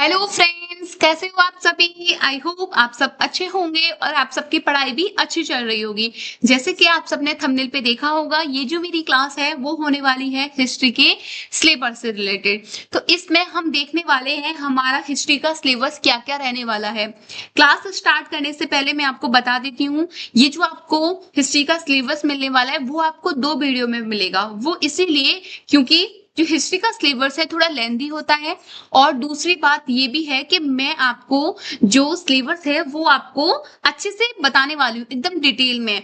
Hello friends, कैसे हो आप सभी। आई होप आप सब अच्छे होंगे और आप सबकी पढ़ाई भी अच्छी चल रही होगी। जैसे कि आप सबने थंबनेल पे देखा होगा, ये जो मेरी क्लास है वो होने वाली है हिस्ट्री के सिलेबस से रिलेटेड। तो इसमें हम देखने वाले हैं हमारा हिस्ट्री का सिलेबस क्या क्या रहने वाला है। क्लास स्टार्ट करने से पहले मैं आपको बता देती हूँ, ये जो आपको हिस्ट्री का सिलेबस मिलने वाला है वो आपको 2 वीडियो में मिलेगा। वो इसीलिए क्योंकि जो हिस्ट्री का सिलेबस है थोड़ा लेंदी होता है, और दूसरी बात ये भी है कि मैं आपको जो सिलेबस है वो आपको अच्छे से बताने वाली हूँ, एकदम डिटेल में।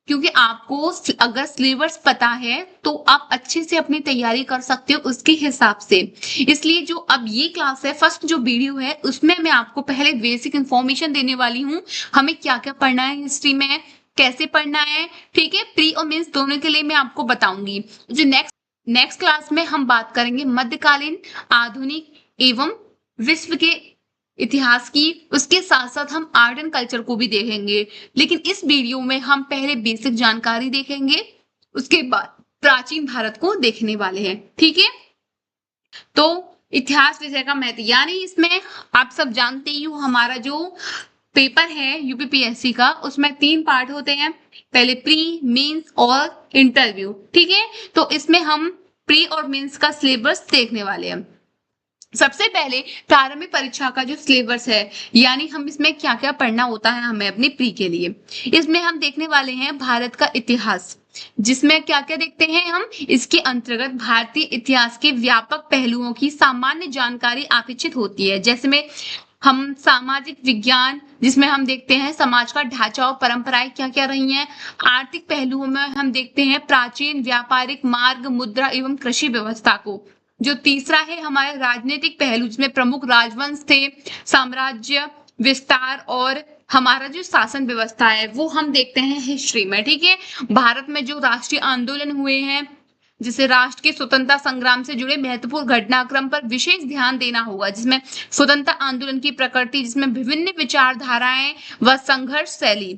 क्योंकि आपको अगर सिलेबस पता है तो आप अच्छे से अपनी तैयारी कर सकते हो उसके हिसाब से। इसलिए जो अब ये क्लास है, फर्स्ट जो वीडियो है उसमें मैं आपको पहले बेसिक इंफॉर्मेशन देने वाली हूँ, हमें क्या क्या पढ़ना है हिस्ट्री में, कैसे पढ़ना है। ठीक है, प्री और मेंस दोनों के लिए मैं आपको बताऊंगी। जो नेक्स्ट क्लास में हम बात करेंगे मध्यकालीन, आधुनिक एवं विश्व के इतिहास की। उसके साथ साथ हम आर्ट एंड कल्चर को भी देखेंगे, लेकिन इस वीडियो में हम पहले बेसिक जानकारी देखेंगे, उसके बाद प्राचीन भारत को देखने वाले हैं। ठीक है, तो इतिहास विषय का महत्व, यानी इसमें आप सब जानते ही हो हमारा जो पेपर है यूपीपीएससी का, उसमें 3 पार्ट होते हैं, पहले प्री, मेंस और इंटरव्यू। ठीक है, तो इसमें हम प्री और मेंस का सिलेबस देखने वाले हैं। सबसे पहले प्रारंभिक परीक्षा का जो सिलेबस है, यानी हम इसमें क्या क्या पढ़ना होता है हमें अपनी प्री के लिए। इसमें हम देखने वाले हैं भारत का इतिहास, जिसमें क्या क्या देखते हैं हम, इसके अंतर्गत भारतीय इतिहास के व्यापक पहलुओं की सामान्य जानकारी अपेक्षित होती है। जैसे में हम सामाजिक विज्ञान, जिसमें हम देखते हैं समाज का ढांचा और परंपराएं क्या क्या रही हैं। आर्थिक पहलुओं में हम देखते हैं प्राचीन व्यापारिक मार्ग, मुद्रा एवं कृषि व्यवस्था को। जो तीसरा है हमारे राजनीतिक पहलू, जिसमें प्रमुख राजवंश थे, साम्राज्य विस्तार और हमारा जो शासन व्यवस्था है वो हम देखते हैं हिस्ट्री में। ठीक है, भारत में जो राष्ट्रीय आंदोलन हुए हैं, जिसे राष्ट्र के स्वतंत्रता संग्राम से जुड़े महत्वपूर्ण घटनाक्रम पर विशेष ध्यान देना होगा, जिसमें स्वतंत्रता आंदोलन की प्रकृति, जिसमें विभिन्न विचारधाराएं व संघर्ष शैली,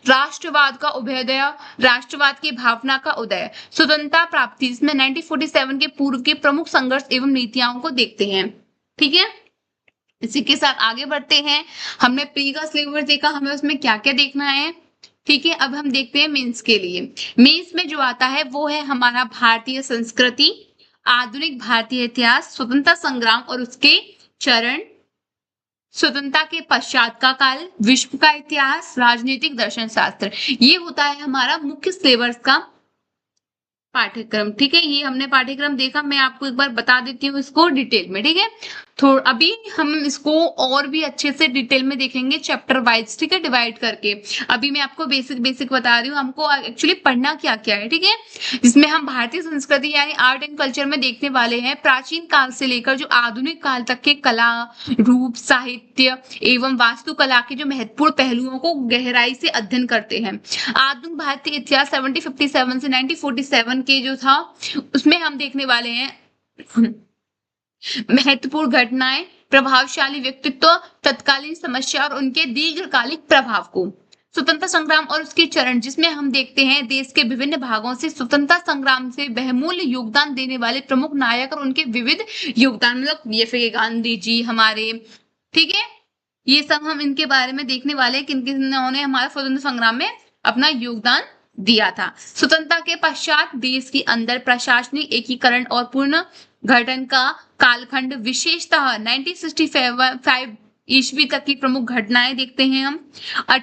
राष्ट्रवाद का उभयोदय, राष्ट्रवाद की भावना का उदय, स्वतंत्रता प्राप्ति, जिसमें 1947 के पूर्व के प्रमुख संघर्ष एवं नीतियों को देखते हैं। ठीक है, इसी के साथ आगे बढ़ते हैं। हमने प्री का सिलेबस देखा, हमें उसमें क्या क्या देखना है। ठीक है, अब हम देखते हैं मेंस के लिए। मेंस में जो आता है वो है हमारा भारतीय संस्कृति, आधुनिक भारतीय इतिहास, स्वतंत्रता संग्राम और उसके चरण, स्वतंत्रता के पश्चात का काल, विश्व का इतिहास, राजनीतिक दर्शन शास्त्र। ये होता है हमारा मुख्य सिलेबस का पाठ्यक्रम। ठीक है, ये हमने पाठ्यक्रम देखा, मैं आपको एक बार बता देती हूँ इसको डिटेल में। ठीक है, थोड़ा अभी हम इसको और भी अच्छे से डिटेल में देखेंगे चैप्टर वाइज। ठीक है, डिवाइड करके। अभी मैं आपको बेसिक बता रही हूँ हमको एक्चुअली पढ़ना क्या क्या है। ठीक है, जिसमें हम भारतीय संस्कृति यानी आर्ट एंड कल्चर में देखने वाले हैं प्राचीन काल से लेकर जो आधुनिक काल तक के कला, रूप, साहित्य एवं वास्तुकला के जो महत्वपूर्ण पहलुओं को गहराई से अध्ययन करते हैं। आधुनिक भारतीय इतिहास 1757 से 1947 के जो था, उसमें हम देखने वाले हैं महत्वपूर्ण घटनाएं, प्रभावशाली व्यक्तित्व, तत्कालीन समस्या और उनके दीर्घकालिक प्रभाव को, स्वतंत्रता संग्राम और उसके चरण, जिसमें हम देखते हैं देश के विभिन्न भागों से स्वतंत्रता संग्राम से बहुमूल्य योगदान देने वाले प्रमुख नायक और उनके विविध योगदान, मतलब ये गांधी जी हमारे। ठीक है, ये सब हम इनके बारे में देखने वाले हैं, किन किन्होंने हमारा स्वतंत्रता संग्राम में अपना योगदान दिया था। स्वतंत्रता के पश्चात देश के अंदर प्रशासनिक एकीकरण और पूर्ण गठन का कालखंड, विशेषतः 1965 ईस्वी तक की प्रमुख घटनाएं देखते हैं हम।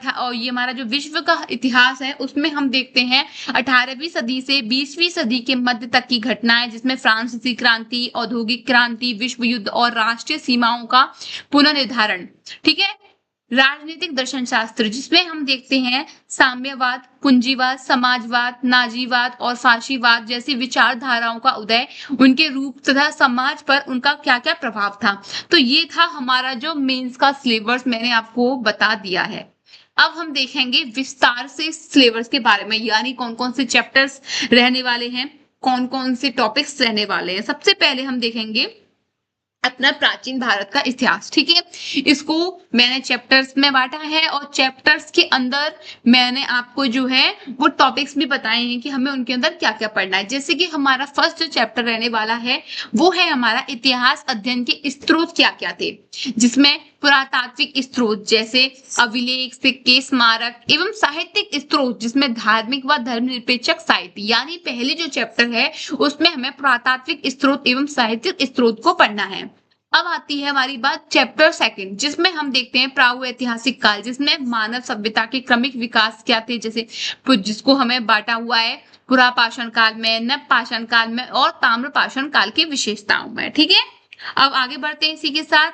और ये हमारा जो विश्व का इतिहास है उसमें हम देखते हैं 18वीं सदी से 20वीं सदी के मध्य तक की घटनाएं, जिसमें फ्रांसीसी क्रांति, औद्योगिक क्रांति, विश्व युद्ध और राष्ट्रीय सीमाओं का पुनर्निर्धारण। ठीक है, राजनीतिक दर्शन शास्त्र, जिसमें हम देखते हैं साम्यवाद, पूंजीवाद, समाजवाद, नाजीवाद और फाशीवाद जैसी विचारधाराओं का उदय, उनके रूप तथा समाज पर उनका क्या क्या प्रभाव था। तो ये था हमारा जो मेंस का सिलेबस, मैंने आपको बता दिया है। अब हम देखेंगे विस्तार से सिलेबस के बारे में, यानी कौन कौन से चैप्टर्स रहने वाले हैं, कौन कौन से टॉपिक्स रहने वाले हैं। सबसे पहले हम देखेंगे अपना प्राचीन भारत का इतिहास। ठीक है, इसको मैंने चैप्टर्स में बांटा है और चैप्टर्स के अंदर मैंने आपको जो है वो टॉपिक्स भी बताए हैं कि हमें उनके अंदर क्या क्या पढ़ना है। जैसे कि हमारा फर्स्ट जो चैप्टर रहने वाला है वो है हमारा इतिहास अध्ययन के स्रोत क्या क्या थे, जिसमें पुरातात्विक स्रोत जैसे अभिलेख, सिक्के, स्मारक एवं साहित्यिक स्रोत जिसमें धार्मिक व धर्मनिरपेक्षक साहित्य, यानी पहले जो चैप्टर है उसमें हमें पुरातात्विक स्रोत एवं साहित्यिक स्रोत को पढ़ना है। अब आती है हमारी बात चैप्टर सेकंड, जिसमें हम देखते हैं प्रागैतिहासिक काल, जिसमें मानव सभ्यता के क्रमिक विकास क्या थे, जैसे जिसको हमें बांटा हुआ है पुरापाषाण काल में, नव पाषाण काल में और ताम्र पाषाण काल की विशेषताओं में। ठीक है, अब आगे बढ़ते हैं। इसी के साथ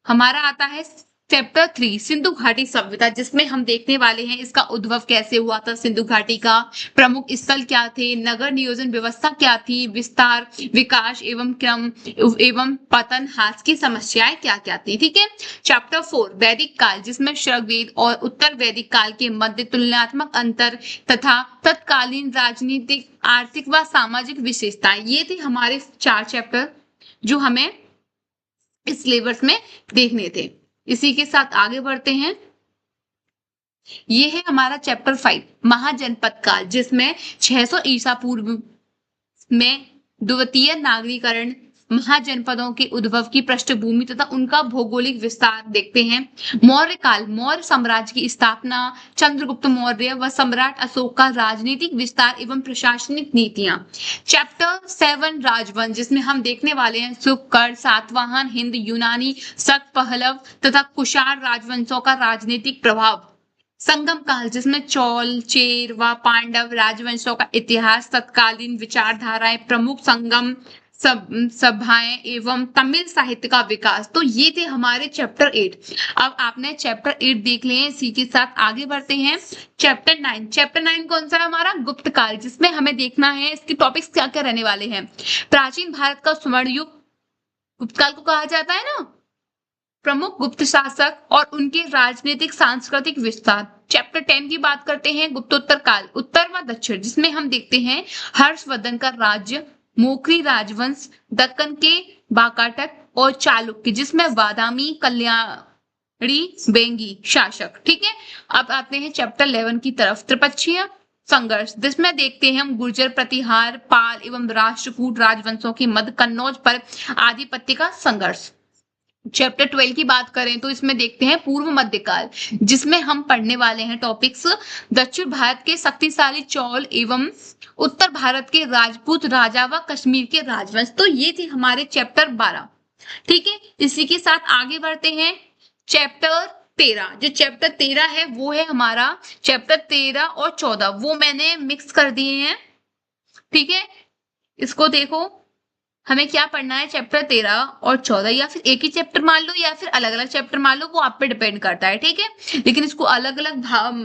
हमारा आता है चैप्टर 3 सिंधु घाटी सभ्यता, जिसमें हम देखने वाले हैं इसका उद्भव कैसे हुआ था, सिंधु घाटी का प्रमुख स्थल क्या थे, नगर नियोजन व्यवस्था क्या थी, विस्तार, विकास एवं क्रम एवं पतन, ह्रास की समस्याएं क्या क्या थी। ठीक है, चैप्टर 4 वैदिक काल, जिसमें ऋग्वेद और उत्तर वैदिक काल के मध्य तुलनात्मक अंतर तथा तत्कालीन राजनीतिक, आर्थिक व सामाजिक विशेषताएं। ये थे हमारे 4 चैप्टर जो हमें इस सिलेबस में देखने थे। इसी के साथ आगे बढ़ते हैं। ये है हमारा चैप्टर 5 महाजनपद काल, जिसमें 600 ईसा पूर्व में द्वितीय नागरीकरण, महाजनपदों के उद्भव की पृष्ठभूमि तथा उनका भौगोलिक विस्तार देखते हैं। मौर्य काल, मौर्य साम्राज्य की स्थापना, चंद्रगुप्त मौर्य व सम्राट अशोक का राजनीतिक विस्तार एवं प्रशासनिक नीतियां। चैप्टर 7 राजवंश, जिसमें हम देखने वाले हैं शुक्र, सातवाहन, हिंद, यूनानी, शक, पहलव तथा कुषाण राजवंशों का राजनीतिक प्रभाव। संगम काल, जिसमें चौल, चेर व पांडव राजवंशों का इतिहास, तत्कालीन विचारधाराएं, प्रमुख संगम सभाएं एवं तमिल साहित्य का विकास। तो ये थे हमारे चैप्टर 8। अब आपने चैप्टर 8 देख लिए, इसी के साथ आगे बढ़ते हैं चैप्टर 9। चैप्टर 9 कौन सा है हमारा, गुप्त काल, जिसमें हमें देखना है इसके टॉपिक्स क्या क्या रहने वाले हैं। प्राचीन भारत का स्वर्ण युग गुप्त काल को कहा जाता है ना, प्रमुख गुप्त शासक और उनके राजनीतिक सांस्कृतिक विस्तार। चैप्टर 10 की बात करते हैं गुप्तोत्तर काल, उत्तर व दक्षिण, जिसमें हम देखते हैं हर्षवर्धन का राज्य, मोकरी राजवंश, दक्कन के बाकाटक और चालुक्य, जिसमें बादामी, कल्याणी, बेंगी शासक। ठीक है, अब आते हैं चैप्टर 11 की तरफ, त्रिपक्षीय संघर्ष, जिसमें देखते हैं हम गुर्जर प्रतिहार, पाल एवं राष्ट्रकूट राजवंशों के मध्य कन्नौज पर आधिपत्य का संघर्ष। चैप्टर 12 की बात करें तो इसमें देखते हैं पूर्व मध्यकाल, जिसमें हम पढ़ने वाले हैं टॉपिक्स दक्षिण भारत के शक्तिशाली चौल एवं उत्तर भारत के राजपूत राजा व कश्मीर के राजवंश। तो ये थे हमारे चैप्टर 12। ठीक है, इसी के साथ आगे बढ़ते हैं चैप्टर 13। जो चैप्टर 13 है वो है हमारा चैप्टर 13 और 14, वो मैंने मिक्स कर दिए हैं। ठीक है, इसको देखो, हमें क्या पढ़ना है चैप्टर 13 और 14, या फिर एक ही चैप्टर मान लो या फिर अलग अलग चैप्टर मान लो, वो आप पे डिपेंड करता है। ठीक है, लेकिन इसको अलग अलग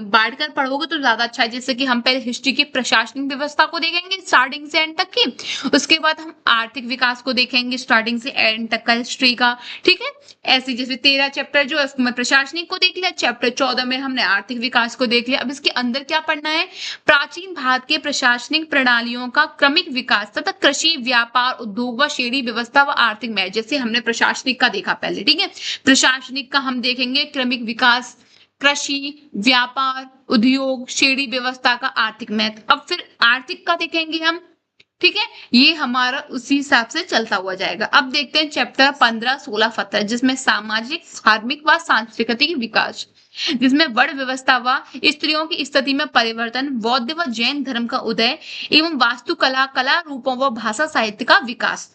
बांट कर पढ़ोगे तो ज्यादा अच्छा है। जैसे कि हम पहले हिस्ट्री की प्रशासनिक व्यवस्था को देखेंगे स्टार्टिंग से एंड तक की, उसके बाद हम आर्थिक विकास को देखेंगे स्टार्टिंग से एंड तक का हिस्ट्री का। ठीक है, ऐसे जैसे 13 चैप्टर जो है उसमें प्रशासनिक को देख लिया, चैप्टर 14 में हमने आर्थिक विकास को देख लिया। अब इसके अंदर क्या पढ़ना है, प्राचीन भारत के प्रशासनिक प्रणालियों का क्रमिक विकास तथा कृषि, व्यापार, उद्योग व श्रेणी व्यवस्था व आर्थिक महत्व। जैसे हमने प्रशासनिक का देखा पहले, ठीक है, प्रशासनिक का हम देखेंगे क्रमिक विकास, कृषि, व्यापार, उद्योग, श्रेणी व्यवस्था का आर्थिक महत्व। अब फिर आर्थिक का देखेंगे हम। ठीक है, ये हमारा उसी हिसाब से चलता हुआ जाएगा। अब देखते हैं चैप्टर 15, 16, 17, जिसमें सामाजिक, धार्मिक व सांस्कृतिक विकास, जिसमें वर्ण व्यवस्था व स्त्रियों की स्थिति में परिवर्तन, बौद्ध व जैन धर्म का उदय एवं वास्तुकला, कला रूपों व भाषा साहित्य का विकास।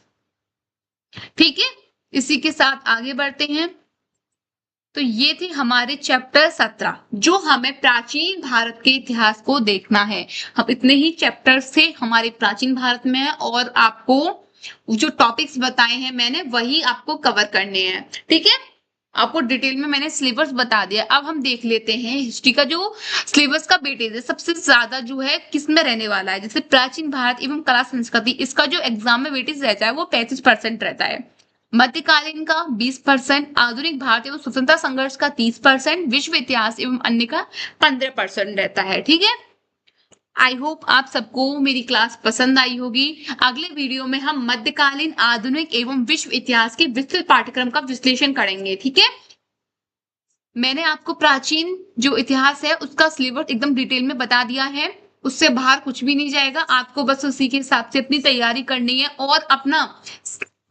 ठीक है, इसी के साथ आगे बढ़ते हैं। तो ये थे हमारे चैप्टर 17, जो हमें प्राचीन भारत के इतिहास को देखना है। हम इतने ही चैप्टर से हमारे प्राचीन भारत में है और आपको जो टॉपिक्स बताए हैं मैंने वही आपको कवर करने हैं। ठीक है, आपको डिटेल में मैंने सिलेबस बता दिया। अब हम देख लेते हैं हिस्ट्री का जो सिलेबस का वेटेज है सबसे ज्यादा जो है किस में रहने वाला है। जैसे प्राचीन भारत एवं कला संस्कृति, इसका जो एग्जाम में वेटेज रहता है वो 35% रहता है। मध्यकालीन का 20%, आधुनिक भारत एवं स्वतंत्रता संघर्ष का 30%, विश्व इतिहास एवं अन्य का 15% रहता है। ठीक है, आई होप आप सबको मेरी क्लास पसंद आई होगी। अगले वीडियो में हम मध्यकालीन, आधुनिक एवं विश्व इतिहास के विस्तृत पाठ्यक्रम का विश्लेषण करेंगे, ठीक है? मैंने आपको प्राचीन जो इतिहास है उसका सिलेबस एकदम डिटेल में बता दिया है। उससे बाहर कुछ भी नहीं जाएगा। आपको बस उसी के हिसाब से अपनी तैयारी करनी है और अपना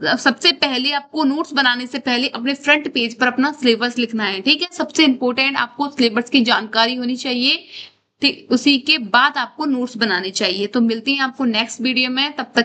सबसे पहले आपको नोट्स बनाने से पहले अपने फ्रंट पेज पर अपना सिलेबस लिखना है, ठीक है? सबसे इंपॉर्टेंट आपको सिलेबस की जानकारी होनी चाहिए। ठीक, उसी के बाद आपको नोट्स बनाने चाहिए। तो मिलती हैं आपको नेक्स्ट वीडियो में, तब तक